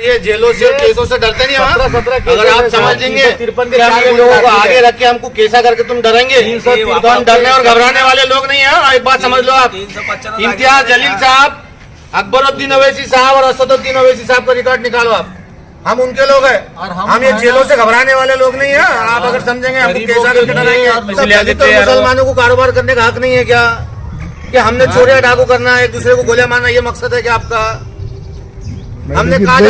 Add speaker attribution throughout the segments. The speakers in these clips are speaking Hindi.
Speaker 1: ये जेलों से केसों से डरते नहीं हम। अगर आप समझ लेंगे कि हम ये लोगों को आगे रख के हमको कैसा करके तुम डरेंगे, तो हम डरने और घबराने वाले लोग नहीं है। एक बात समझ लो आप, इम्तियाज जलील साहब, अकबरुद्दीन ओवैसी साहब और असदुद्दीन ओवैसी साहब का रिकॉर्ड निकालो आप, हम उनके लोग हैं और हम ये जेलों से घबराने वाले लोग नहीं है। आप अगर समझेंगे हमको कैसा करके डराएंगे, तो मुसलमानों को कारोबार करने का हक नहीं है क्या? कि हमने चोरिया डाकू करना है, एक दूसरे को गोलियां मारना, ये मकसद है क्या आपका? हमने कहा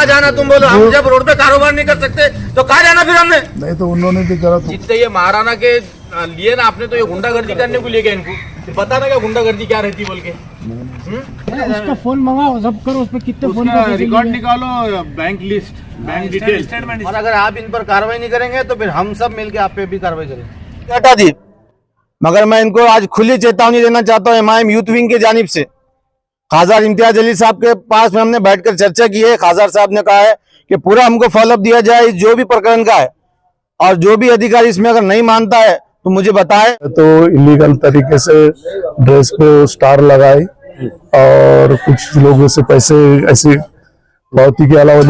Speaker 1: जाना, तुम बोलो हम जब रोड पे कारोबार नहीं कर सकते तो कहा जाना फिर हमने? नहीं तो उन्होंने भी करा।
Speaker 2: जितने ये महाराणा के लिए ना आपने, तो ये गुंडागर्दी करने को लेके इनको पता ना क्या गुंडागर्दी क्या रहती बोल के।
Speaker 3: उसका फोन मंगाओ, जब्त करो, उस पर कितने फोन
Speaker 2: रिकॉर्ड निकालो, बैंक लिस्ट, बैंक डिटेल।
Speaker 1: और अगर आप इन पर कार्रवाई नहीं करेंगे तो फिर हम सब मिलकर आप पे भी कार्रवाई करेंगे। हटा दी, मगर मैं इनको आज खुली चेतावनी देना चाहता हूँ एमआईएम यूथ विंग की जानिब से। खासदार इम्तियाज जलील साहब के पास में हमने बैठकर चर्चा की है। खासदार साहब ने कहा है कि पूरा हमको फॉलोअप दिया जाए जो भी प्रकरण का है, और जो भी अधिकारी इसमें अगर नहीं मानता है तो मुझे बताए।
Speaker 4: तो इलीगल तरीके से ड्रेस पे स्टार लगाए और कुछ लोगों से पैसे ऐसे पावती के अलावा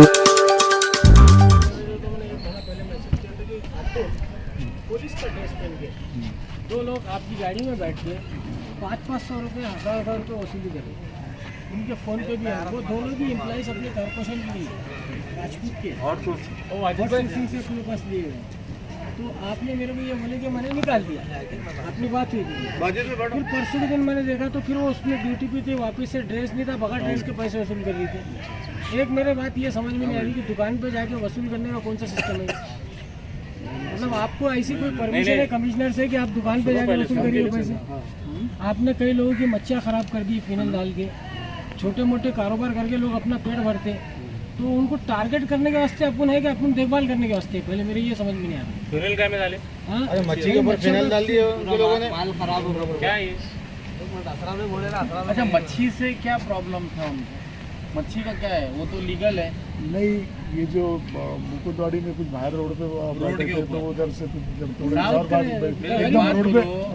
Speaker 3: पुलिस का ड्रेस पहन के दो लोग आपकी गाड़ी में बैठ के 500-500 रुपये, 1000 रुपये वसूली करें। उनके फोन पे भी है, वो दोनों भी एम्प्लॉइज अपने कॉर्पोरेशन के लिए राजपूत के और अजय सिंह से अपने पास लिए हुए। तो आपने मेरे को ये बोले कि मैंने निकाल दिया, अपनी बात हुई थी। फिर परसों के दिन मैंने देखा तो फिर वो उसमें ड्यूटी पे थे, वापस से ड्रेस नहीं था, बगैर ड्रेस के पैसे वसूल कर रही थी। एक मेरे बात ये समझ में नहीं आ रही कि दुकान पे जाके वसूल करने का कौन सा सिस्टम है? मतलब आपको ऐसी कोई परमिशन है कमिश्नर से कि आप दुकान पे जाके वसूल करिए पैसे? आपने कई लोगों की मच्छियाँ खराब कर दी फिनल डाल के, छोटे मोटे कारोबार करके लोग अपना पेट भरते, तो उनको टारगेट करने के वास्ते अपन है कि अपन देखभाल करने के वास्ते? पहले मेरे ये समझ में नहीं आता।
Speaker 2: फिनल क्या में डाले?
Speaker 1: अरे मच्छी के ऊपर फिनल डाल दिए उन लोगों ने,
Speaker 2: माल खराब हो रहा क्या ये? अच्छा, मच्छी से क्या प्रॉब्लम था उनको? मच्छी का क्या है, वो तो लीगल है।
Speaker 4: नहीं, ये जो मुकुंदवाड़ी में कुछ बाहर रोड पे बैठे थे तो उधर से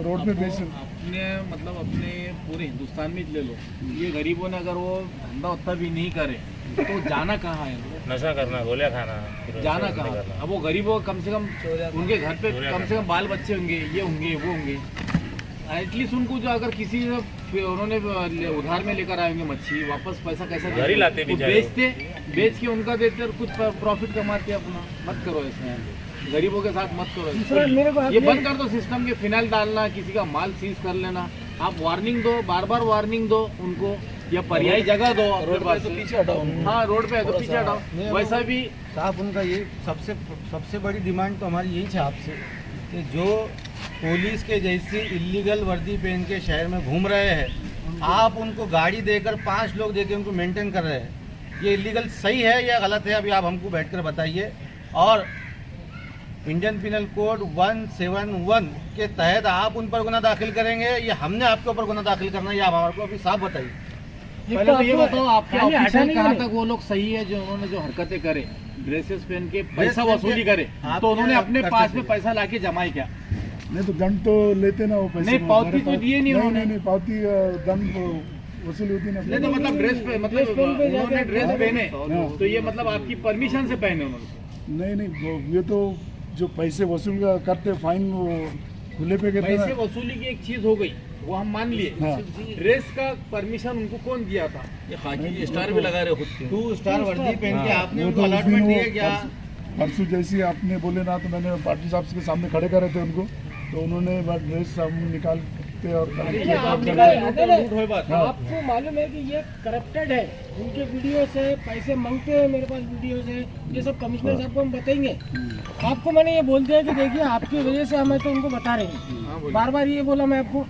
Speaker 4: रोड पे बेच
Speaker 2: अपने मतलब अपने पूरे हिंदुस्तान में ले लो, ये गरीबों ने अगर वो धंधा उतना भी नहीं करे तो जाना कहाँ है?
Speaker 5: नशा करना, गोलियां खाना,
Speaker 2: जाना कहाँ? अब वो गरीबों कम से कम उनके घर पे कम से कम बाल बच्चे होंगे, ये होंगे वो होंगे, एटलीस्ट उनको जो अगर किसी उन्होंने उधार में लेकर आएंगे मच्छी, वापस पैसा कैसा
Speaker 5: घर ही लाते
Speaker 2: बेच के उनका देते और कुछ प्रॉफिट कमाते अपना। मत करो इसमें, गरीबों के साथ मत करो। ये बंद कर दो सिस्टम के, फिनाइल डालना, किसी का माल सीज कर लेना। आप वार्निंग दो, बार बार वार्निंग दो उनको, या पर्यायी जगह दो।
Speaker 1: रोड पे तो पीछे हटाओ।
Speaker 2: हाँ, रोड पे है तो पीछे हटाओ। वैसा भी
Speaker 1: साहब उनका ये सबसे बड़ी डिमांड तो हमारी यही है आपसे कि जो पुलिस के जैसी इलीगल वर्दी पहन के शहर में घूम रहे हैं, आप उनको गाड़ी देकर 5 लोग देके उनको मेंटेन कर रहे हैं, ये इलीगल सही है या गलत है? अभी आप हमको बैठकर बताइए। और इंडियन पिनल कोड 171 के तहत आप उन पर गुना दाखिल करेंगे या हमने आपके ऊपर गुना दाखिल करना है, या आप हमारे को अभी साफ बताइए।
Speaker 2: पहले तो ये बताओ, आपके ऑफिसर कहाँ तक वो लोग सही है जो उन्होंने जो हरकतें करे, ड्रेसेस पहन के पैसा वसूली करे, तो उन्होंने अपने पास में पैसा लाके जमाए क्या?
Speaker 4: नहीं तो दंड तो लेते ना वो पैसे।
Speaker 2: नहीं, पावती तो दिए नहीं उन्होंने।
Speaker 4: नहीं, पावती दंड वसूल होती ना।
Speaker 2: नहीं तो मतलब ड्रेस पे, मतलब उन्होंने ड्रेस पहने तो ये मतलब आपकी परमिशन से पहने उन्होंने?
Speaker 4: नहीं, ये तो जो पैसे वसूल करते फाइन वो खुले पे कहते हैं।
Speaker 2: पैसे वसूली की एक चीज हो गई, वो हम मान लिए। ड्रेस का परमिशन उनको कौन दिया था?
Speaker 1: ये खाकी स्टार भी लगा रहे खुद के, 2 स्टार वर्दी पहन के आपने उनको अलॉटमेंट दिया क्या?
Speaker 4: परसों जैसे आपने बोले ना, तो मैंने पार्टी साहब के सामने खड़े करे थे उनको, तो उन्होंने ड्रेस निकालते और
Speaker 3: आपको मालूम है कि ये करप्टेड है, उनके वीडियो से पैसे मांगते हैं, मेरे पास वीडियो है, ये सब कमिश्नर साहब को हम बताएंगे। आपको मैंने ये बोल दिया कि देखिए आपकी वजह से हमें तो उनको बता रहे हैं, बार बार ये बोला मैं आपको।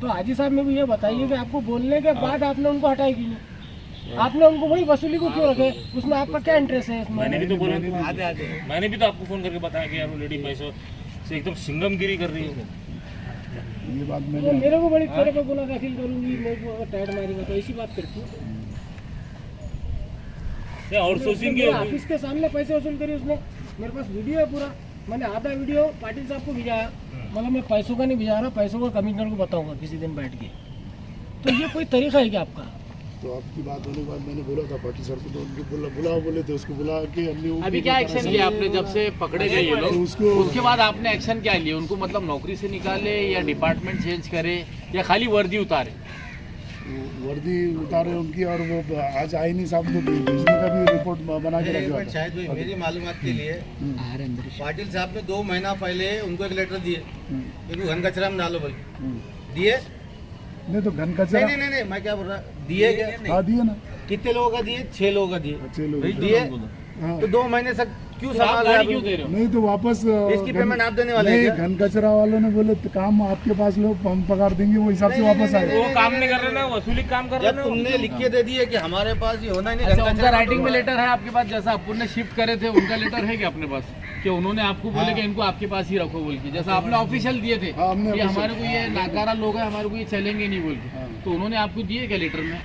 Speaker 3: तो हाजी साहब ने भी ये बताइए कि आपको बोलने के बाद आपने उनको हटाई क्यों? आपने उनको वही वसूली को क्यों रखे? उसमें आपका क्या इंटरेस्ट है?
Speaker 5: मैंने भी तो बोला, मैंने भी तो आपको फोन करके बताया कि यार वो लेडी पैसों से एकदम सिंगमगिरी कर रही है।
Speaker 4: ये बात
Speaker 3: तो मेरे को बड़ी तेरे पे गुना दाखिल करूंगी, मेरे को टाइट मारेगा, तो ऐसी बात करती हूँ।
Speaker 5: आउटसोर्सिंग की
Speaker 3: ऑफिस के सामने पैसे वसूल करी उसने, मेरे पास वीडियो है पूरा, मैंने आधा वीडियो पाटिल साहब को भिजाया, मतलब मैं पैसों का नहीं भिजा रहा, पैसों का कमिश्नर को बताऊंगा किसी दिन बैठ के। तो ये कोई तरीका है क्या आपका?
Speaker 4: तो आपकी बात होने के बाद मैंने बोला था पाटिल सर को, तो उनको बोले थे उसको, बुला के हमने वो
Speaker 2: अभी क्या एक्शन लिया आपने जब से पकड़े गए ये लोग? उसके बाद आपने एक्शन क्या लिया? उनको मतलब नौकरी से निकाले या डिपार्टमेंट चेंज करे या खाली वर्दी उतारे?
Speaker 4: वर्दी उतारे उनकी, और वो आज आए नहीं साहब, तो भेजने का भी रिपोर्ट बना के रखा था।
Speaker 1: शायद भाई मेरी मालूमात के लिए पाटिल साहब ने 2 महीना पहले उनको एक लेटर दिए कि घन कचरा में डालो भाई, दिए?
Speaker 4: नहीं तो घन कचरा
Speaker 1: नहीं मैं क्या बोल रहा, दिए क्या?
Speaker 4: हाँ दिए ना।
Speaker 1: कितने लोगों का दिए? 6 लोगों का दिए।
Speaker 4: 6 लोग
Speaker 1: भाई दिए
Speaker 4: हाँ।
Speaker 1: तो 2 महीने से क्यों
Speaker 2: तो आप
Speaker 1: संभाल
Speaker 2: गाड़ी
Speaker 1: रहे
Speaker 2: क्यों दे रहे हो?
Speaker 4: नहीं तो वापस
Speaker 1: इसकी पेमेंट आप देने वाले हैं
Speaker 4: नहीं,
Speaker 1: क्या?
Speaker 4: घन कचरा वालों ने बोले तो काम आपके पास लो, हम पगार देंगे, वो हिसाब से
Speaker 1: नहीं,
Speaker 4: वापस
Speaker 1: नहीं,
Speaker 4: आए।
Speaker 5: वो काम नहीं कर रहे ना, वसूली काम कर रहे
Speaker 1: जब
Speaker 5: ना।
Speaker 1: तुमने लिख के दे दिए कि हमारे पास ये होना ही नहीं,
Speaker 2: अच्छा,
Speaker 1: घन
Speaker 2: उनका
Speaker 1: कचरा
Speaker 2: राइटिंग में लेटर है आपके पास? जैसा अपुन ने शिफ्ट करे थे उनका लेटर है क्या अपने पास कि उन्होंने आपको बोले कि इनको आपके पास ही रखो बोल के? जैसा आपने ऑफिशियल दिए थे
Speaker 4: हाँ, हमने
Speaker 2: कि
Speaker 4: official-
Speaker 2: हमारे को ये नाकारा लोग हैं, हमारे को ये चलेंगे नहीं बोल के, तो उन्होंने आपको दिए क्या लेटर में?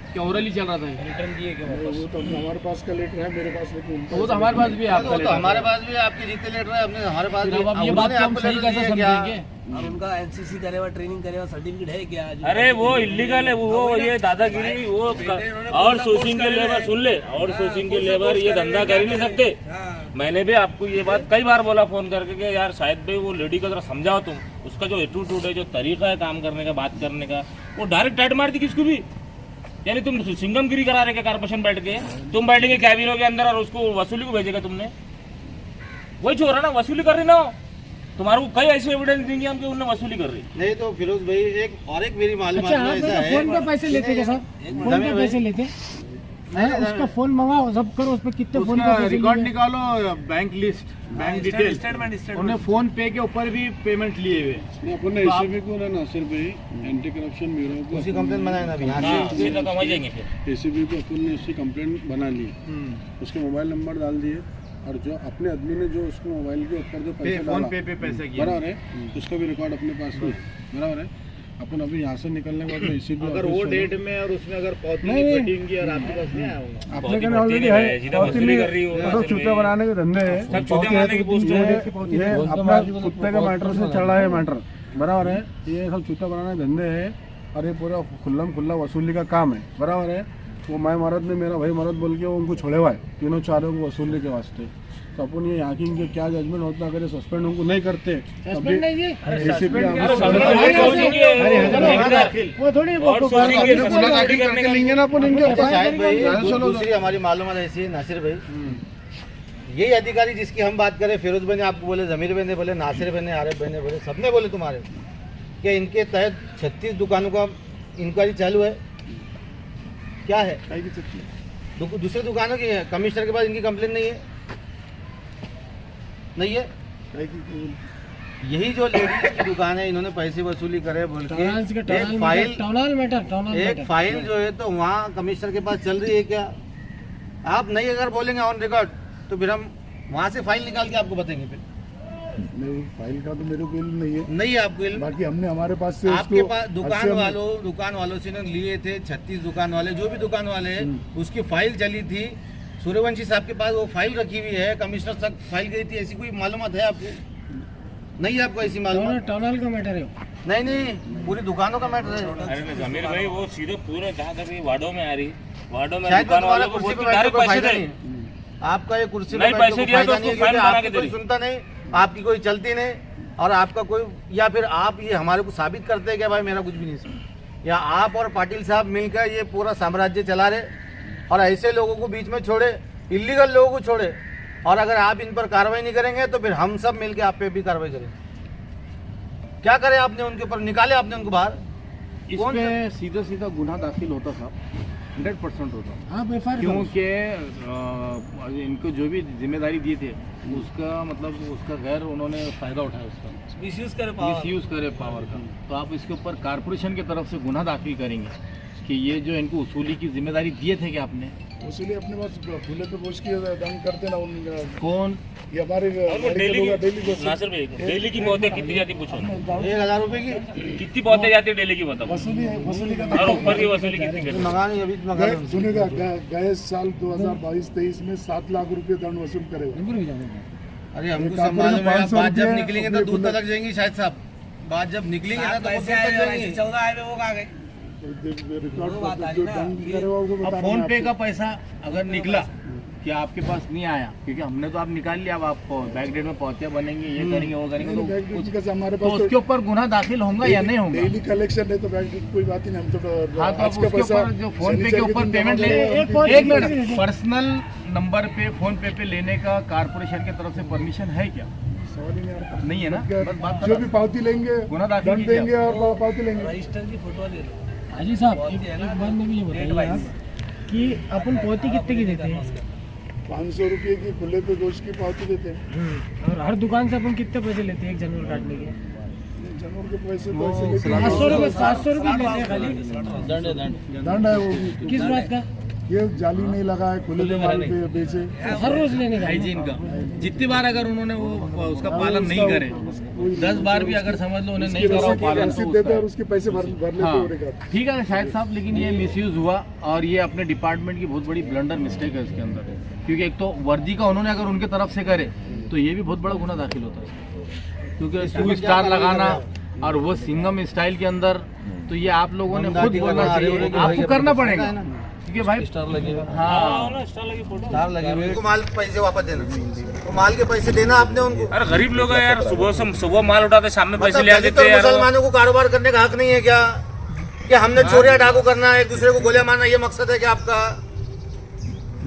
Speaker 2: क्या ओरली चल रहा था? रिटर्न दिए क्या?
Speaker 4: वो तो हमारे पास का लेटर है, मेरे पास लेकिन उनका
Speaker 2: वो तो हमारे पास भी है आपका
Speaker 1: वो तो
Speaker 2: लेटर।
Speaker 1: हमारे पास भी है, आपके जितने लेटर है हमने हमारे पास भी
Speaker 2: फिर अब आप ये
Speaker 1: उन्होंने
Speaker 2: बात को हम
Speaker 1: आपको
Speaker 2: सही
Speaker 1: लेटर
Speaker 2: कैसे
Speaker 1: दिए क्या?
Speaker 2: समझेंगे?
Speaker 6: और उनका एनसीसी करे हुआ ट्रेनिंग करे हुआ सर्टिफिकेट है क्या?
Speaker 5: अरे वो इलीगल है, वो ये दादागिरी, वो और सोर्सिंग के लेबर सुन ले, और सोर्सिंग के लेबर ये धंधा कर ही नहीं सकते। मैंने भी आपको ये बात कई बार बोला फोन करके कि यार शायद भाई वो लेडी को जरा समझाओ तुम, उसका जो एटीट्यूड है, जो तरीका है काम करने का, बात करने का, वो डायरेक्ट टाइट मारती किसको भी। यानी तुम सिंगमगिरी करा रहे क्या कारपोरेशन बैठ के? तुम बैठेंगे कैबिनों के अंदर और उसको वसूली को भेजेगा तुमने? वही छोड़ रहा ना, वसूली कर रही ना हो। तुम्हारे को कई ऐसे एविडेंस देंगे हम कि उन्होंने वसूली कर रही।
Speaker 1: नहीं तो फिरोज भाई एक मेरी मालूमात
Speaker 3: अच्छा,
Speaker 1: में
Speaker 3: आप
Speaker 1: ऐसा है,
Speaker 3: फोन पे पैसे लेते क्या साहब? फोन पे पैसे लेते? उसका फोन मंगाओ, सब करो, उस पर कितने फोन पे
Speaker 2: उसका
Speaker 3: पैसे
Speaker 2: रिकॉर्ड
Speaker 3: लिए?
Speaker 2: निकालो, बैंक लिस्ट, बैंक डिटेल, उन्हें फोन पे के ऊपर भी पेमेंट लिए हुए।
Speaker 4: अपन ने एसीबी को ना नासिर भाई, एंटी करप्शन ब्यूरो को
Speaker 1: उसी कंप्लेन बनाए ना अभी।
Speaker 5: हाँ, सीधा कमा जाएंगे फिर।
Speaker 4: एसीबी को अपन ने उसकी कंप्लेंट बना ली, उसके मोबाइल नंबर डाल दिए, और जो अपने आदमी ने जो उसके मोबाइल के ऊपर जो पैसे
Speaker 2: फोन
Speaker 4: डाला,
Speaker 2: पे पैसे किए।
Speaker 4: बराबर है, उसका भी रिकॉर्ड अपने पास है, बराबर है। अपन अभी यहाँ से निकलने के बाद में एसीबी
Speaker 2: अगर वो डेट में और उसमें अगर पौधे
Speaker 4: नहीं, नहीं।
Speaker 2: कटिंग की और आपके पास नहीं आया होगा,
Speaker 4: अपने कहने ऑलरेडी है,
Speaker 5: सीधा वसूली कर रही हो।
Speaker 4: सब चूते बनाने के धंधे है,
Speaker 5: सब चूते बनाने की पोस्ट है।
Speaker 4: ये अपना कुत्ते का मैटर से चल रहा है मैटर, बराबर है। ये सब चूता बनाने के धंधे है, और ये पूरा खुल्लम खुल्ला वसूली का काम है, बराबर है। वो मैं मरद ने मेरा भाई मरद बोल के वो उनको छोड़े हुआ है, तीनों चारों को वसूली के वास्ते। तो अपन ये यहाँ की इनके क्या जजमेंट होता है, अगर ये सस्पेंड उनको नहीं करते
Speaker 3: सस्पेंड नहीं है?
Speaker 4: एसीपी
Speaker 3: वो थोड़ी
Speaker 5: और सोचेंगे, सस्पेंड करने का
Speaker 4: लेंगे ना अपन इनके ऊपर।
Speaker 1: शायद भाई
Speaker 4: चलो,
Speaker 1: दूसरी हमारी मालूमात ऐसी है नासिर भाई, यही अधिकारी जिसकी हम बात करें, फिरोज भाई ने आपको बोले, जमीर भाई ने बोले, नासिर भाई ने, आरिफ भाई ने बोले, सबने बोले तुम्हारे कि इनके तहत 36 दुकानों का इंक्वायरी चालू है। क्या है? दूसरी दुकानों की है, कमिश्नर के पास इनकी कंप्लेन नहीं है, नहीं है। यही जो लेडीज की दुकान है, इन्होंने पैसे वसूली करे बोल के एक फाइल जो है तो वहाँ कमिश्नर के पास चल रही है। क्या आप नहीं अगर बोलेंगे ऑन रिकॉर्ड तो फिर हम वहाँ से फाइल निकाल के आपको बताएंगे। फिर
Speaker 4: नहीं, फाइल का तो मेरे को इल्म नहीं है,
Speaker 1: नहीं है आपको इल्म?
Speaker 4: बाकी हमने हमारे पास से
Speaker 1: आपके
Speaker 4: उसको
Speaker 1: पास
Speaker 4: अच्छे
Speaker 1: दुकान वालों से इन्होंने लिए थे 36 दुकान वाले, जो भी दुकान वाले हैं उसकी फाइल चली थी। सूर्यवंशी साहब के पास वो फाइल रखी हुई है, कमिश्नर तक फाइल गई थी, ऐसी कोई मालूमात है आपको? नहीं है आपको ऐसी मालूमात?
Speaker 3: टनल का मैटर है।
Speaker 1: नहीं पूरी दुकानों का मैटर है।
Speaker 5: अरे जमीर भाई वो सीधे पूरे जहाँ तक ये वार्डों में आ रही, वार्डों में
Speaker 1: शायद
Speaker 5: दुकान
Speaker 1: तुम्हारा
Speaker 5: वालों को
Speaker 1: कुर्सी पे
Speaker 5: बोलते
Speaker 1: बैठने
Speaker 5: डायरेक्ट
Speaker 1: को
Speaker 5: पैसे
Speaker 1: फायदा
Speaker 5: दे।
Speaker 1: नहीं है। आपका ये कुर्सी पे
Speaker 5: नहीं,
Speaker 1: बैठने
Speaker 5: पैसे
Speaker 1: को
Speaker 5: दिया तो
Speaker 1: फायदा नहीं है,
Speaker 5: उसको फाइन
Speaker 1: क्योंकि
Speaker 5: बना
Speaker 1: आपकी
Speaker 5: के
Speaker 1: कोई
Speaker 5: दे।
Speaker 1: सुनता नहीं, आपकी कोई चलती नहीं, और आपका कोई, या फिर आप ये हमारे को साबित करते हैं कि भाई मेरा कुछ भी नहीं सुन, या आप और पाटिल साहब मिलकर ये पूरा साम्राज्य चला रहे, और ऐसे लोगों को बीच में छोड़े, इलीगल लोगों को छोड़े, और अगर आप इन पर कार्रवाई नहीं करेंगे तो फिर हम सब मिलकर आप पे भी कार्रवाई करेंगे। क्या करे आपने उनके ऊपर, निकाले आपने उनको बाहर?
Speaker 2: इस पे सीधा सीधा गुना दाखिल होता था, 100% होता।
Speaker 3: हाँ, बेफार
Speaker 2: क्योंकि इनको जो भी जिम्मेदारी दिए थे उसका मतलब उसका गैर उन्होंने फायदा उठाया, उसका
Speaker 6: मिसयूज
Speaker 2: करे पावर का। तो आप इसके ऊपर कारपोरेशन की तरफ से गुना दाखिल करेंगे कि ये जो इनको वसूली की जिम्मेदारी दिए थे कि आपने
Speaker 4: उसीलिए अपने पास खुले पे पोस्ट किए दम करते ना उनका।
Speaker 2: कौन
Speaker 4: ये हमारे
Speaker 5: डेली
Speaker 4: डेली को
Speaker 5: नासिर भाई डेली की मौतें कितनी जाती पूछो ना,
Speaker 1: 1000 रुपए की
Speaker 5: कितनी मौतें जाती है डेली की बताओ,
Speaker 4: वसूली का
Speaker 5: और ऊपर की वसूली कितनी करती है?
Speaker 1: मंगा नहीं, अभी मंगा लो।
Speaker 4: सुनेगा, गए साल 2022-23 में 7 लाख रुपए दंड वसूल करेगा।
Speaker 1: अरे हमको
Speaker 4: ये
Speaker 1: सब मालूम है, आप
Speaker 4: 500
Speaker 1: बात जब
Speaker 4: रुपये
Speaker 1: निकलेंगे तो
Speaker 4: अपने
Speaker 1: दूर तक जाएंगी शायद साहब, बात जब निकलेंगे ना तो वो दूर तक जाएंगी।
Speaker 6: 14 आए वो कहाँ गए?
Speaker 4: रिकॉर्ड जो दंड करे हुआ उसको
Speaker 2: अब
Speaker 4: बता
Speaker 2: फोन
Speaker 4: रहे
Speaker 2: पे
Speaker 4: हैं
Speaker 2: का पैसा अगर निकला कि आपके पास नहीं आया, क्योंकि हमने तो आप निकाल लिया, अब आपको बैक डेट में पौतिया बनेंगे, ये करेंगे वो करेंगे,
Speaker 4: आपको।
Speaker 2: तो
Speaker 4: बैंक
Speaker 2: कुछ
Speaker 4: डिटेल का हमारे
Speaker 2: तो
Speaker 4: पास
Speaker 2: उसके ऊपर गुना दाखिल होगा या नहीं होगा?
Speaker 4: डेली कलेक्शन है तो बैंक डिटेल कोई बात ही नहीं, हम तो
Speaker 2: हाँ, तो
Speaker 4: आज
Speaker 2: अब
Speaker 4: का
Speaker 2: उसके
Speaker 4: पैसा
Speaker 2: ऊपर जो फोन पे के
Speaker 4: शनिचर
Speaker 2: ऊपर
Speaker 4: दिन
Speaker 2: पेमेंट
Speaker 4: जमा
Speaker 2: ले,
Speaker 4: करो।
Speaker 2: एक मिनट, पर्सनल नंबर पे फोन पे लेने का कारपोरेशन की तरफ से परमिशन है क्या?
Speaker 4: सवाल ही नहीं आ रहा।
Speaker 2: नहीं है ना, बस बात
Speaker 4: जो भी पावती लेंगे
Speaker 2: गुना दाखिल
Speaker 4: दंड
Speaker 2: कीजिए
Speaker 4: देंगे और पावती लेंगे।
Speaker 6: रजिस्टर की फोटो ले लो।
Speaker 3: हाजी साहब एक बार में भी ये बताइए आप कि अपन पौती कितने की देते हैं
Speaker 4: 500 रुपये की खुले पे गोश्त की पावती देते हैं।
Speaker 3: और हर दुकान से अपन कितने पैसे लेते हैं एक जानवर काटने के?
Speaker 4: जानवर के पैसे लेते हैं।
Speaker 3: 700 रुपये लेते हैं खाली।
Speaker 4: दंड है वो भी।
Speaker 3: किस बात का?
Speaker 4: ये जाली नहीं लगा है, खुले में माल पे बेचे।
Speaker 3: हर रोज लेने का?
Speaker 2: हाइजीन का जितनी बार अगर उन्होंने वो उसका पालन नहीं करे, 10 बार भी अगर समझ लो उन्हें नहीं करा पालन,
Speaker 4: रसीद
Speaker 2: तो
Speaker 4: देते हैं और
Speaker 2: उसका-
Speaker 4: उसके पैसे भर लेते
Speaker 2: हाँ,
Speaker 4: हैं और एक आध।
Speaker 2: ठीक है शायद साहब, लेकिन ये मिसयूज हुआ और ये अपने डिपार्टमेंट की बहुत बड़ी ब्लंडर मिस्टेक है इसके अंदर, क्योंकि एक तो वर्दी का उन्होंने अगर उनके तरफ से करे तो ये भी बहुत बड़ा गुना दाखिल होता है, क्योंकि 2 स्टार लगाना और वो सिंगम स्टाइल के अंदर, तो ये आप लोगों ने खुद बोलना चाहिए, आपको करना पड़ेगा, क्योंकि भाई
Speaker 6: स्टार लगे
Speaker 2: हाँ
Speaker 6: स्टार लगे हुए
Speaker 1: उनको माल पैसे वापस देना, तो माल के पैसे देना आपने उनको।
Speaker 5: अरे गरीब लोग हैं यार, सुबह माल उठाते शाम में पैसे
Speaker 1: मतलब
Speaker 5: ले
Speaker 1: दलित
Speaker 5: देते
Speaker 1: और
Speaker 5: हैं यार।
Speaker 1: मुसलमानों को कारोबार करने का हक नहीं है क्या? क्या हमने चोरिया डाकू करना है, एक दूसरे को गोलियां मारना, ये मकसद है क्या आपका?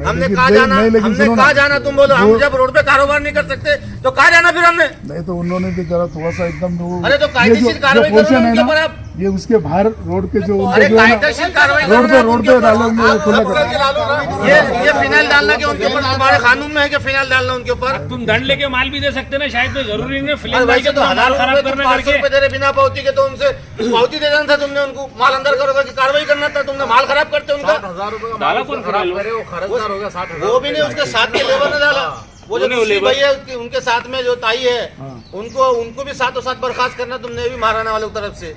Speaker 1: हमने
Speaker 4: लेकिन-
Speaker 1: कहा जाना,
Speaker 4: नहीं, लेकिन
Speaker 1: हमने
Speaker 4: सुनो ना,
Speaker 1: कहा जाना, तुम बोलो हम
Speaker 4: वो-
Speaker 1: जब रोड पे कारोबार नहीं कर सकते तो कहा जाना फिर हमने।
Speaker 4: नहीं तो उन्होंने भी जरा थोड़ा सा एकदम वो
Speaker 1: अरे तो
Speaker 4: ये
Speaker 1: कायदेशीर
Speaker 4: जो
Speaker 1: कार्रवाई करो
Speaker 4: पोर्शन
Speaker 1: ना
Speaker 4: है
Speaker 1: उनके
Speaker 4: ना,
Speaker 1: ऊपर आप।
Speaker 4: ये उसके बाहर रोड के जो
Speaker 1: अरे
Speaker 4: जो है ना,
Speaker 1: कायदेशीर कार्रवाई
Speaker 4: रोड
Speaker 1: करो
Speaker 4: पे
Speaker 1: ना
Speaker 4: रोड
Speaker 1: उनके
Speaker 4: पे
Speaker 1: ऊपर।
Speaker 4: डालेंगे
Speaker 1: आप
Speaker 4: खुला
Speaker 1: पकड़ के डालो ना। ये फिनाइल डालना के उनके ऊपर तुम्हारे कानून में है कि फिनाइल डालना उनके ऊपर?
Speaker 5: तुम दंड लेके माल भी दे सकते ना, शायद तो जरूरी नहीं
Speaker 1: अरे
Speaker 5: फिल्म
Speaker 1: वैसे तो हजार
Speaker 5: खराब
Speaker 1: रुपए
Speaker 5: करने
Speaker 1: 500
Speaker 5: करके।
Speaker 1: रुपए दे रहे बिना पावती के, तो उनसे पावती दे देना था तुमने, उनको माल अंदर करोगे कि कार्रवाई करना था, तुमने माल खराब करते उनका।
Speaker 2: 60,000 रुपये
Speaker 5: डाला कौन खराब करे?
Speaker 2: वो खर्चदार हो गया 60,000।
Speaker 1: वो भी नहीं, उसके साथ के लेबर ने डाला, वो जो
Speaker 5: उन्हें
Speaker 1: दूसरी
Speaker 5: लेबर-
Speaker 1: भाई है उनके साथ में जो ताई है, उनको भी साथों साथ बर्खास्त करना तुमने भी महाराणा वालों की तरफ से।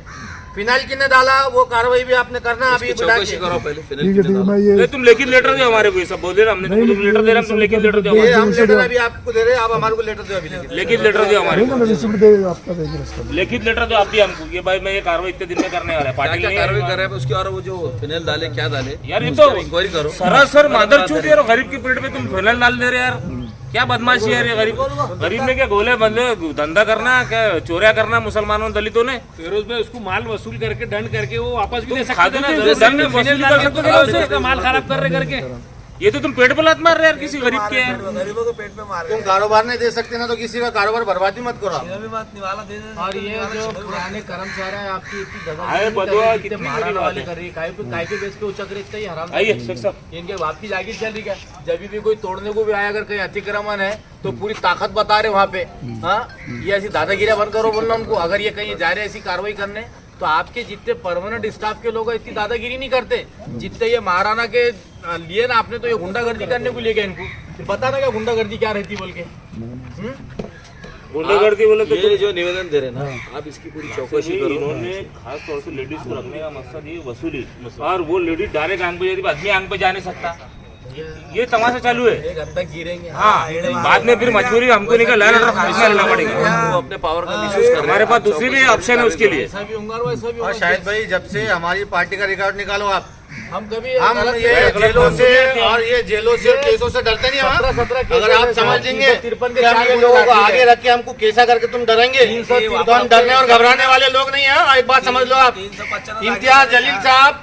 Speaker 1: फिनाइल किसने डाला वो कार्रवाई भी आपने करना अभी बुला के।
Speaker 4: ठीक है मैं ये
Speaker 5: नहीं, तुम लेखित लेटर दो हमारे को, ये सब बोल दे रहे हमने, तुम लेटर दे रहे हम, तुम लेखित लेटर दो
Speaker 1: ये
Speaker 5: हमारे
Speaker 1: हम लेटर अभी आपको दे रहे हैं, आप हमारे को लेटर दो अभी लेके।
Speaker 5: लेखित लेटर दो हमारे को,
Speaker 4: रिसिप्ट दे आपका देंगे इसका।
Speaker 5: लेखित लेटर दो आप भी हमको, ये भाई मैं ये कार्रवाई इतने दिन में करने वाला है, पार्टी
Speaker 6: क्या
Speaker 5: नहीं
Speaker 6: कार्रवाई
Speaker 5: है।
Speaker 6: कर रहे हैं उसकी, और वो जो फिनाइल डाले क्या डाले
Speaker 5: यार ये तो
Speaker 6: इंक्वायरी करो।
Speaker 5: सरासर मादरचोद यार, गरीब के पेट में तुम फिनाइल डाल दे रहे यार, क्या बदमाशी है यार ये गरीब में क्या गोले बंदे धंधा करना, क्या चोरिया करना मुसलमानों दलितों ने?
Speaker 7: फिरोज भाई उसको माल वसूल करके दंड करके वो वापस भी दे सकते
Speaker 5: खाते
Speaker 7: थे ना,
Speaker 5: थे,
Speaker 7: जरूरी
Speaker 5: दंड
Speaker 7: नहीं
Speaker 5: वसूल
Speaker 7: फिनाइल
Speaker 5: कर
Speaker 7: डाल
Speaker 5: सकते
Speaker 7: के
Speaker 5: थे
Speaker 7: उससे
Speaker 5: उससे।
Speaker 7: उसका माल खराब कर रहे करके।
Speaker 5: ये तो तुम पेट पे लात मार रहे यार किसी गरीब के यार।
Speaker 6: गरीबों के पेट में मार
Speaker 1: तुम कारोबार नहीं दे सकते ना, तो किसी का कारोबार बर्बादी मत करो आप।
Speaker 6: भी बात निवाला दे दे।
Speaker 2: और ये जो पुराने कर्मचारी है आपकी इतनी
Speaker 5: अरे बदुआ,
Speaker 2: दगाबाजी
Speaker 5: कितनी
Speaker 2: महाराणा
Speaker 5: बड़ी बात
Speaker 2: वाली
Speaker 5: है।
Speaker 2: कर रही है, काय के बेच के उचक रही है, हराम।
Speaker 5: आइए शेख साहब,
Speaker 2: इनके बाप की जागीर चल रही क्या? जब भी कोई तोड़ने को भी आया, अगर कहीं अतिक्रमण है तो पूरी ताकत बता रहे वहाँ पे। हाँ, ये ऐसी दादागिरियां बंद करो बोलना उनको। अगर ये कहीं जा रहे ऐसी कार्रवाई करने, तो आपके जितने परमानेंट स्टाफ के लोग हैं इतनी दादागिरी नहीं करते जितने ये महाराणा के लिए ना आपने, तो ये गुंडागर्दी करने को ले गए इनको। पता ना क्या गुंडागर्दी क्या रहती बोल के।
Speaker 5: गुंडागर्दी बोले तो
Speaker 6: ये जो निवेदन दे रहे हैं ना, आप इसकी पूरी चौकसी करो।
Speaker 5: इन्होंने खास तौर से लेडीज को रखने का मकसद ये वसूली, और वो लेडीज डायरेक्ट आंख पे जाती, आदमी आंख पे जा नहीं सकता, ये तमाशा चालू है।
Speaker 2: एक हद तक गिरेंगे।
Speaker 5: हाँ, बाद में फिर मजबूरी हमको निकल लेना पड़ेगा।
Speaker 6: वो अपने पावर का मिसयूज कर रहे
Speaker 5: हमारे पास दूसरी भी ऑप्शन है उसके लिए।
Speaker 2: ऐसा भी होगा और वैसा भी
Speaker 1: और
Speaker 2: होगा।
Speaker 1: शायद भाई जब से हमारी पार्टी का रिकॉर्ड निकालो आप,
Speaker 2: हम कभी
Speaker 1: हम
Speaker 2: गलत
Speaker 1: ये
Speaker 2: गलत
Speaker 1: जेलों
Speaker 2: काम
Speaker 1: से
Speaker 2: नहीं करते।
Speaker 1: और ये जेलों से केसों से डरते नहीं हम।
Speaker 2: 17 केस
Speaker 1: अगर आप
Speaker 2: है,
Speaker 1: समझ लेंगे
Speaker 2: 353
Speaker 1: कि
Speaker 2: के
Speaker 1: हम ये
Speaker 2: 4
Speaker 1: लोगों को
Speaker 2: गुना
Speaker 1: आगे रख के हमको कैसा करके तुम डरेंगे,
Speaker 2: 353
Speaker 1: तो हम डरने और घबराने वाले लोग नहीं है। एक बात समझ लो आप,
Speaker 6: 355
Speaker 1: इम्तियाज जलील साहब,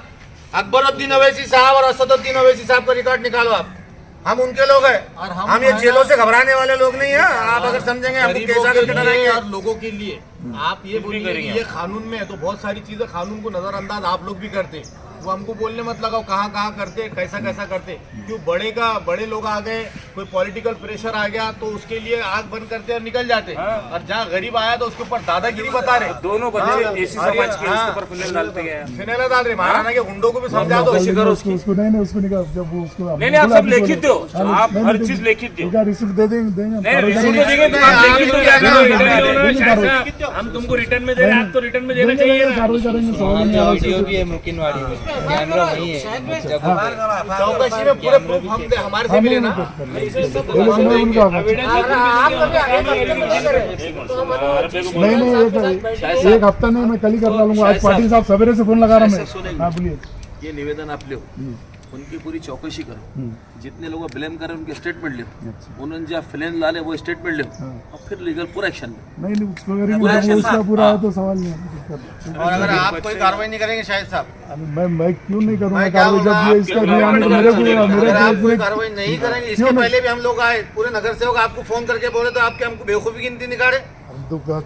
Speaker 1: अकबरुद्दीन ओवैसी साहब और असदुद्दीन ओवैसी साहब का रिकॉर्ड निकालो आप, हम उनके लोग हैं।
Speaker 2: और
Speaker 1: हम ये जेलों से घबराने वाले लोग नहीं है। आप अगर समझेंगे हमको
Speaker 2: गरीबों
Speaker 1: कैसा
Speaker 2: के
Speaker 1: करके
Speaker 2: लिए
Speaker 1: डरेंगे।
Speaker 2: और लोगों के लिए आप ये बोलिए कि ये कानून में है, तो बहुत सारी चीजें कानून को नजरअंदाज आप लोग भी करते, वो हमको बोलने मत लगाओ कहाँ कहाँ करते, कैसा कैसा करते। क्यों बड़े लोग आ गए, कोई पॉलिटिकल प्रेशर आ गया तो उसके लिए आग बंद करते और निकल जाते, और जहाँ गरीब आया तो उसके ऊपर दादागिरी बता रहे।
Speaker 5: दोनों बच्चे ऐसी समाज के उसके ऊपर फिल्म डालते गए।
Speaker 2: फिनाइल डाल रहे, महाराणा के गुंडों को भी समझा दो।
Speaker 4: उसको नहीं उसको निकाल जब वो उसको
Speaker 5: नहीं आप सब लिखित दो, आप हर चीज लिखित दो।
Speaker 4: रिसिप्ट दे देंगे
Speaker 5: नहीं रिसीव तो देंगे तो आप लिखित दो जाना।
Speaker 7: हम तुमको रिटर्न में दे रहे हैं, आप तो रिटर्न में देना चाहिए ना।
Speaker 4: कार्रवाई करेंगे सवाल नहीं आ रहा।
Speaker 8: भी है मुमकिनवाड़ी में कैमरा वही है।
Speaker 2: चौकसी में पूरे प्रूफ हम हमारे से मिले ना,
Speaker 4: नहीं एक हफ्ता नहीं, मैं कल ही कर लूंगा। आज पाटिल साहब सवेरे से फोन लगा रहा मैं। हाँ बोलिए।
Speaker 6: ये निवेदन आप लो, उनकी पूरी चौकसी करो, जितने लोग ब्लेम कर रहे हैं उनके स्टेटमेंट लो, उन्होंने जो फिल्म डाले वो स्टेटमेंट लो और फिर लीगल पूरा एक्शन लो।
Speaker 4: नहीं उसका पूरा है तो सवाल नहीं है।
Speaker 1: और अगर आप कोई कार्रवाई नहीं करेंगे शायद साहब,
Speaker 4: मैं क्यों नहीं करूँगा
Speaker 1: मैं क्या
Speaker 4: कार्रवाई?
Speaker 1: बोल रहा
Speaker 4: जब
Speaker 1: हूँ,
Speaker 4: ये इसका बयान तो
Speaker 1: अगर आप कोई
Speaker 4: मेरे
Speaker 1: कार्रवाई नहीं करेंगे, इसके पहले भी हम लोग आए, पूरे नगर सेवक आपको फोन करके बोले तो आपके हमको बेवकूफी गिनती निकाले।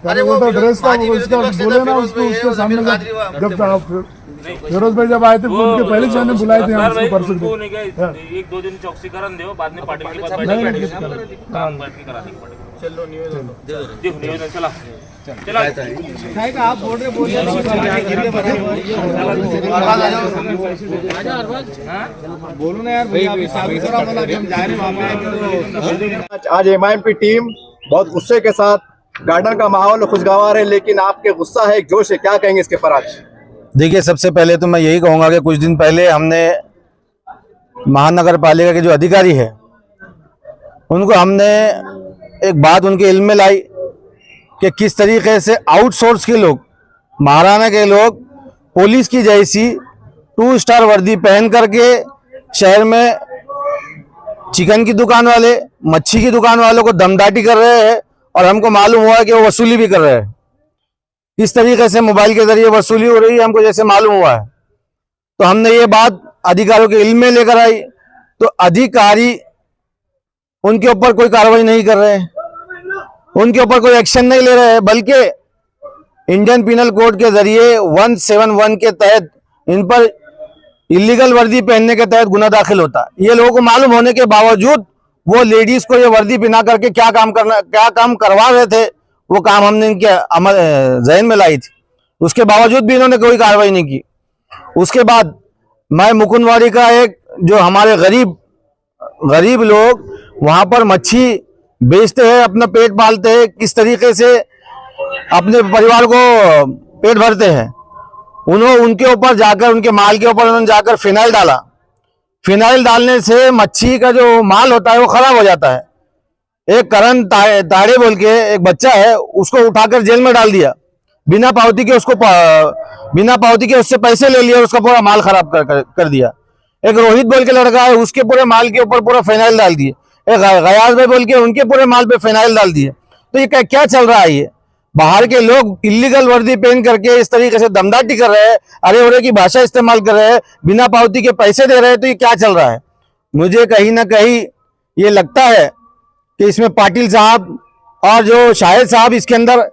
Speaker 4: अरे वो ड्रेस का उसका बोले ना, उसके सामने जब फिरोज भाई जब आए थे उनके पहले से हमने बुलाए थे हम उसको परसों
Speaker 5: वो नहीं गए, 1-2 दिन चौकसीकरण दो, बाद में पाटिल के पास बैठ के काम बैठ के कराने को पड़ेगा।
Speaker 1: चलो निवेदन
Speaker 5: देखो निवेदन चला
Speaker 3: आप बोल रहे
Speaker 4: बोलो ना यार भैया, अभी साबित करा बोला कि हम जा रहे हैं।
Speaker 8: आज एमआईएम की टीम बहुत गुस्से के साथ, गार्डन का माहौल खुशगवार है, लेकिन आपके गुस्सा है, एक जोश है, क्या कहेंगे इसके पर आज?
Speaker 9: देखिए, सबसे पहले तो मैं यही कहूँगा कि कुछ दिन पहले हमने महानगर पालिका के जो अधिकारी है उनको हमने एक बात उनके इल्म में लाई कि किस तरीके से आउटसोर्स के लोग, महाराणा के लोग पुलिस की जैसी 2 स्टार वर्दी पहन करके शहर में चिकन की दुकान वाले, मच्छी की दुकान वालों को दमदाटी कर रहे हैं और हमको मालूम हुआ है कि वो वसूली भी कर रहे हैं। किस तरीके से मोबाइल के जरिए वसूली हो रही है हमको जैसे मालूम हुआ है। तो हमने ये बात अधिकारियों के इल्म में लेकर आई तो अधिकारी उनके ऊपर कोई कार्रवाई नहीं कर रहे हैं, उनके ऊपर कोई एक्शन नहीं ले रहे हैं, बल्कि इंडियन पिनल कोड के जरिए 171 के तहत इन पर इलीगल वर्दी पहनने के तहत गुना दाखिल होता है। ये लोगों को मालूम होने के बावजूद वो लेडीज को ये वर्दी पहना करके क्या काम करवा रहे थे, वो काम हमने इनके जहन में लाई थी। उसके बावजूद भी इन्होंने कोई कार्रवाई नहीं की। उसके बाद मैं मुकुंदवाड़ी का एक जो हमारे गरीब लोग वहां पर मच्छी बेचते हैं, अपना पेट पालते हैं, किस तरीके से अपने परिवार को पेट भरते हैं, उनके ऊपर जाकर, उनके माल के ऊपर उन्होंने जाकर फिनाइल डाला। फिनाइल डालने से मच्छी का जो माल होता है वो खराब हो जाता है। एक करण ताड़े बोल के एक बच्चा है, उसको उठाकर जेल में डाल दिया, बिना पावती के उससे पैसे ले लिए और उसका पूरा माल खराब कर दिया। एक रोहित बोल के लड़का है, उसके पूरे माल के ऊपर पूरा फिनाइल डाल दिए। एक गयास भाई बोल के उनके पूरे माल पे फिनाइल डाल दिए। तो ये क्या चल रहा है? ये बाहर के लोग इलीगल वर्दी पहन करके इस तरीके से दमदाटी कर रहे हैं, अरे ओरे की भाषा इस्तेमाल कर रहे हैं, बिना पावती के पैसे दे रहे हैं। तो ये क्या चल रहा है? मुझे कहीं ना कहीं ये लगता है कि इसमें पाटिल साहब और जो शाहिद साहब इसके अंदर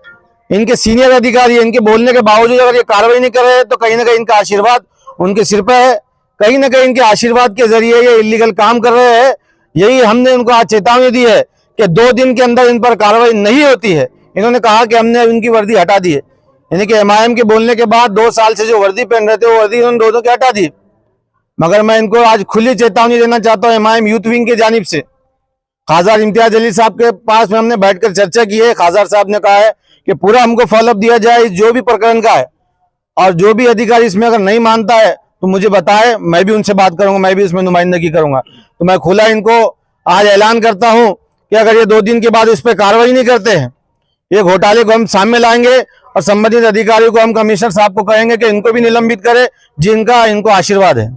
Speaker 9: इनके सीनियर अधिकारी, इनके बोलने के बावजूद अगर ये कार्रवाई नहीं कर रहे हैं तो कहीं ना कहीं इनका आशीर्वाद उनके सिर पे है, कहीं ना कहीं इनके आशीर्वाद के जरिए ये इलीगल काम कर रहे हैं। यही हमने उनको आज चेतावनी दी है कि 2 दिन के अंदर इन पर कार्रवाई नहीं होती है। इन्होंने कहा कि हमने उनकी वर्दी हटा दी है, यानी कि एमआईएम के बोलने के बाद 2 साल से जो वर्दी पहन रहे थे वो वर्दी उन्होंने 2 के हटा दी। मगर मैं इनको आज खुली चेतावनी देना चाहता हूँ एमआईएम यूथ विंग की जानिब से। खासदार इम्तियाज अली साहब के पास में हमने बैठकर चर्चा की है। खासदार साहब ने कहा है कि पूरा हमको फॉलोअप दिया जाए जो भी प्रकरण का है, और जो भी अधिकारी इसमें अगर नहीं मानता है तो मुझे बताए, मैं भी उनसे बात करूंगा, मैं भी इसमें नुमाइंदगी करूंगा। तो मैं खुला इनको आज ऐलान करता हूं कि अगर ये 2 दिन के बाद इस पर कार्रवाई नहीं करते हैं, ये घोटाले को हम सामने लाएंगे और संबंधित अधिकारियों को हम कमिश्नर साहब को कहेंगे कि इनको भी निलंबित करे जिनका इनको आशीर्वाद है।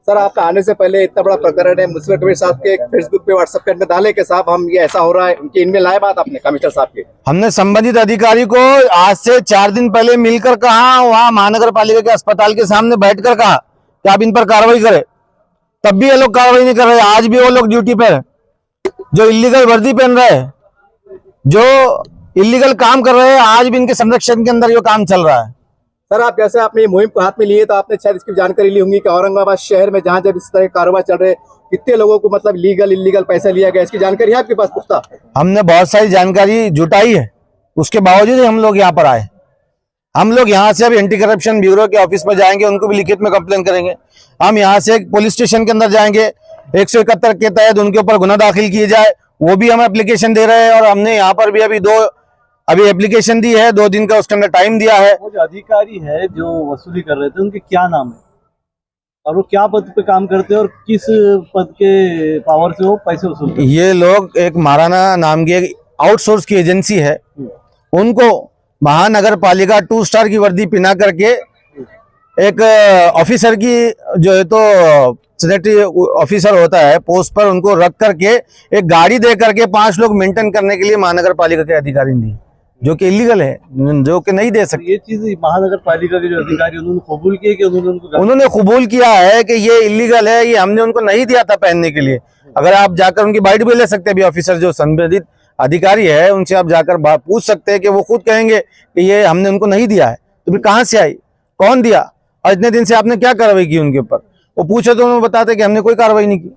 Speaker 8: सर, आपका आने से पहले इतना बड़ा प्रकरण है, मुस्लिम कबीर साहब के फेसबुक पे, व्हाट्सएप पे डाले के साहब हम ये ऐसा हो रहा है, उनकी इनमें लाए बात आपने कमिश्नर साहब के?
Speaker 9: हमने संबंधित अधिकारी को आज से 4 दिन पहले मिलकर कहा, वहां महानगर पालिका के अस्पताल के सामने बैठकर कहा कि आप इन पर कार्रवाई करें, तब भी ये लोग कार्रवाई नहीं कर रहे। आज भी वो लोग ड्यूटी पे है, जो इलीगल वर्दी पहन रहे हैं, जो इलीगल काम कर रहे हैं, आज भी इनके संरक्षण के अंदर ये काम चल रहा है।
Speaker 8: सर, आप जैसे आपने ये मुहिम को हाथ में लिए तो आपने शायद इसकी जानकारी ली होंगी कि औरंगाबाद शहर में जहां जब इस तरह के कारोबार चल रहे, कितने लोगों को मतलब लीगल इलीगल पैसा लिया गया, इसकी जानकारी है आपके पास पुख्ता?
Speaker 9: हमने बहुत सारी जानकारी जुटाई है, उसके बावजूद ही हम लोग यहाँ पर आए। हम लोग यहाँ से अब एंटी करप्शन ब्यूरो के ऑफिस में जाएंगे, उनको भी लिखित में कंप्लेन करेंगे। हम यहाँ से पुलिस स्टेशन के अंदर जाएंगे, 171 के तहत उनके ऊपर गुना दाखिल किए जाए, वो भी हम एप्लीकेशन दे रहे हैं। और हमने यहाँ पर भी अभी एप्लीकेशन दी है, 2 दिन का उसके अंदर टाइम दिया है।
Speaker 10: वो जो अधिकारी है जो वसूली कर रहे थे उनके क्या नाम है? और वो क्या पद पे काम करते हैं और किस पद के पावर से वो पैसे वसूल करते हैं?
Speaker 9: ये लोग एक महाराणा नाम की एक आउटसोर्स की एजेंसी है, उनको महानगर पालिका 2 स्टार की वर्दी पहना करके एक ऑफिसर की जो है तो सैनिटरी ऑफिसर होता है पोस्ट पर, उनको रख करके एक गाड़ी दे करके 5 लोग मेंटेन करने के लिए महानगर पालिका के अधिकारी दी, जो कि इलीगल है, जो कि नहीं दे सकते।
Speaker 10: ये चीज महानगर पालिका के जो अधिकारी उन्होंने कबूल किया कि
Speaker 9: उन्होंने कबूल किया है कि ये इलीगल है, ये हमने उनको नहीं दिया था पहनने के लिए। अगर आप जाकर उनकी बाइट भी ले सकते हैं, अभी ऑफिसर जो संबंधित अधिकारी है उनसे आप जाकर पूछ सकते हैं कि वो खुद कहेंगे कि ये हमने उनको नहीं दिया है। तो फिर कहाँ से आई, कौन दिया, और इतने दिन से आपने क्या कार्रवाई की उनके ऊपर? वो पूछे तो उन्होंने बताते कि हमने कोई कार्रवाई नहीं की।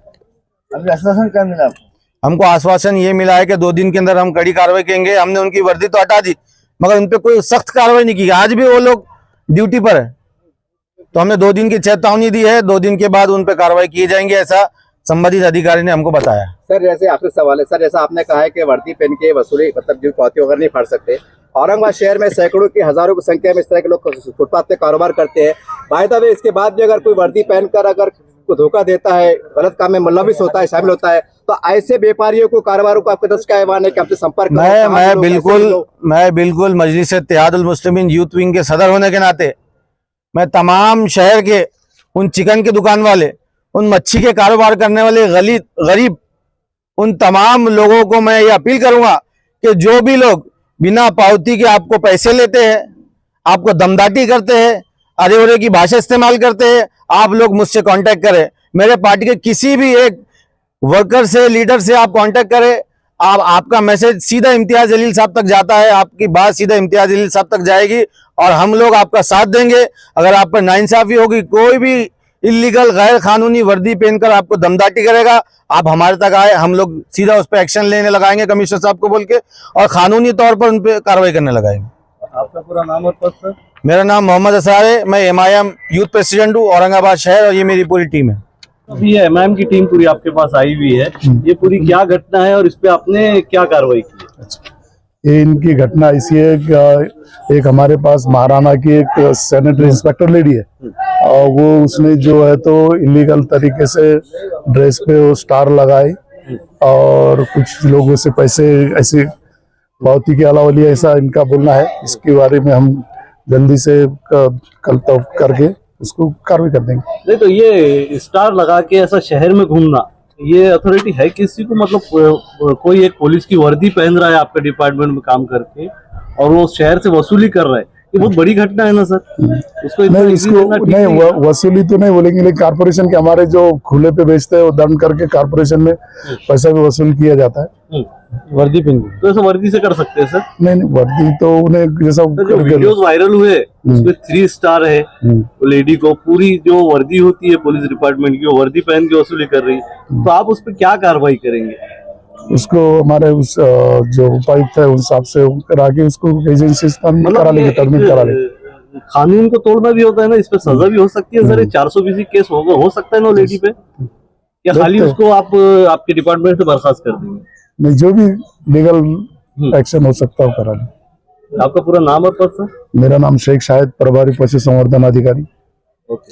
Speaker 10: अभी आश्वासन क्या मिला आपको?
Speaker 9: हमको आश्वासन ये मिला है कि 2 दिन के अंदर हम कड़ी कार्रवाई करेंगे। हमने उनकी वर्दी तो हटा दी, मगर उन पर कोई सख्त कार्रवाई नहीं की। आज भी वो लोग ड्यूटी पर है, तो हमने 2 दिन की चेतावनी दी है, 2 दिन के बाद उन पर कार्रवाई की जाएंगे, ऐसा संबंधित अधिकारी ने हमको बताया।
Speaker 8: सर जैसे आपसे सवाल है सर, जैसा आपने कहा है कि वर्दी पहन के वसूली मतलब जो पावती वगैरह नहीं फाड़ सकते, औरंगाबाद शहर में सैकड़ों की हजारों की संख्या में इस तरह के लोग फुटपाथ पे कारोबार करते हैं। बाय द वे इसके बाद भी अगर कोई वर्दी पहनकर अगर को धोखा देता है, गलत काम में मुलविस होता है, शामिल होता है, तो ऐसे व्यापारियों को कारोबारों को आपके दस का आह्वान है कि आपसे संपर्क
Speaker 9: मैं बिल्कुल मजलिस इत्तेहादुल मुस्लिमीन यूथ विंग के सदर होने के नाते मैं तमाम शहर के उन चिकन के दुकान वाले, उन मच्छी के कारोबार करने वाले गरीब उन तमाम लोगों को मैं ये अपील करूंगा कि जो भी लोग बिना पावती के आपको पैसे लेते हैं, आपको दमदाटी करते हैं, अरे ओरे की भाषा इस्तेमाल करते हैं, आप लोग मुझसे कांटेक्ट करें। मेरे पार्टी के किसी भी एक वर्कर से, लीडर से आप कांटेक्ट करें। आपका मैसेज सीधा इम्तियाज जलील साहब तक जाता है, आपकी बात सीधा इम्तियाज जलील साहब तक जाएगी और हम लोग आपका साथ देंगे। अगर आप पर नाइंसाफी होगी, कोई भी इलीगल गैर कानूनी वर्दी पहनकर आपको दमदाटी करेगा, आप हमारे तक आए, हम लोग सीधा उस पर एक्शन लेने लगाएंगे कमिश्नर साहब को बोल के, और कानूनी तौर पर उन पर कार्रवाई करने लगाएंगे।
Speaker 10: आपका पूरा नाम और पद सर?
Speaker 9: मेरा नाम मोहम्मद असार है, मैं MIM यूथ प्रेसिडेंट हूँ औरंगाबाद शहर, और ये मेरी पूरी टीम है।
Speaker 10: अभी ये MIM की टीम पूरी आपके पास आई हुई है, ये पूरी क्या घटना है और इस पे आपने क्या कार्रवाई की है?
Speaker 4: ये इनकी घटना ऐसी है कि एक हमारे पास महाराणा की एक सैनिटरी इंस्पेक्टर लेडी है, और वो उसने जो है तो इलीगल तरीके से ड्रेस पे वो स्टार लगाए और कुछ लोगों से पैसे ऐसे पावती के अलावा लिया, ऐसा इनका बोलना है। इसके बारे में हम जल्दी से कल तक करके उसको कार्रवाई कर देंगे।
Speaker 10: नहीं तो ये स्टार लगा के ऐसा शहर में घूमना, ये अथॉरिटी है किसी को? मतलब कोई एक पुलिस की वर्दी पहन रहा है आपके डिपार्टमेंट में काम करके और वो शहर से वसूली कर रहा है, ये बहुत बड़ी घटना है ना सर? उसको
Speaker 4: नहीं वसूली तो नहीं बोलेंगे, लेकिन कारपोरेशन के हमारे जो खुले पे बेचते हैं वो दंड करके कारपोरेशन में पैसा भी वसूल किया जाता है।
Speaker 10: वर्दी पहन तो ऐसा वर्दी से कर सकते हैं सर?
Speaker 4: नहीं वर्दी तो उन्हें जैसा
Speaker 10: जो वीडियोस वायरल हुए उसमें 3 स्टार है, वो लेडी को पूरी जो वर्दी होती है पुलिस डिपार्टमेंट की वो वर्दी पहन के वसूली कर रही है, तो आप उस पर क्या कार्रवाई करेंगे?
Speaker 4: उसको हमारे उस जो उपायुक्त है उस हिसाब से करा के उसको एजेंसी करा लेंगे, टर्मिनेट करा लेंगे।
Speaker 10: कानून को तोड़ना भी होता है ना, इस पे सजा भी हो सकती है सर। ये 420 केस हो सकता है ना लेडी पे, या खाली उसको आप आपके डिपार्टमेंट से बर्खास्त कर देंगे?
Speaker 4: नहीं, जो भी लीगल एक्शन हो सकता है वो करा लेंगे।
Speaker 10: आपका पूरा नाम और पद सर?
Speaker 4: मेरा नाम शेख शाहिद, प्रभारी पशु संवर्धन अधिकारी।
Speaker 10: ओके।